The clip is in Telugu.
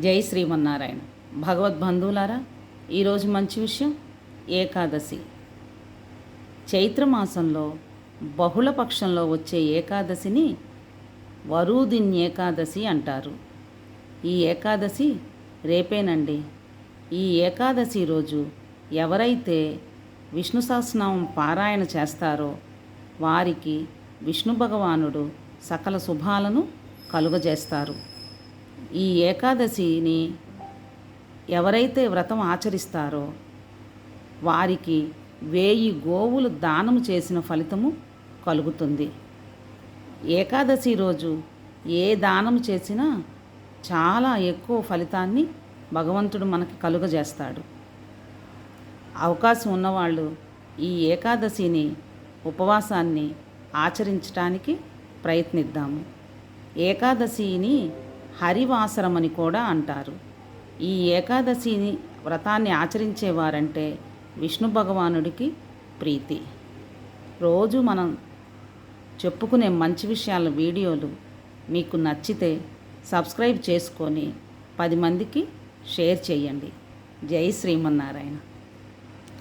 జై శ్రీమన్నారాయణ. భగవద్బంధువులారా, ఈరోజు మంచి విషయం ఏకాదశి. చైత్రమాసంలో బహుళపక్షంలో వచ్చే ఏకాదశిని వరూధిన్యేకాదశి అంటారు. ఈ ఏకాదశి రేపేనండి. ఈ ఏకాదశి రోజు ఎవరైతే విష్ణు సహస్రనామం పారాయణ చేస్తారో వారికి విష్ణు భగవానుడు సకల శుభాలను కలుగజేస్తారు. ఈ ఏకాదశిని ఎవరైతే వ్రతం ఆచరిస్తారో వారికి 1000 గోవులు దానము చేసిన ఫలితము కలుగుతుంది. ఏకాదశి రోజు ఏ దానము చేసినా చాలా ఎక్కువ ఫలితాన్ని భగవంతుడు మనకి కలుగజేస్తాడు. అవకాశం ఉన్నవాళ్ళు ఈ ఏకాదశిని ఉపవాసాన్ని ఆచరించడానికి ప్రయత్నిద్దాము. ఏకాదశిని హరివాసరమని కూడా అంటారు. ఈ ఏకాదశిని వ్రతాన్ని ఆచరించేవారంటే విష్ణు భగవానుడికి ప్రీతి. రోజు మనం చెప్పుకునే మంచి విషయాల వీడియోలు మీకు నచ్చితే సబ్స్క్రైబ్ చేసుకొని 10 మందికి షేర్ చేయండి. జై శ్రీమన్నారాయణ.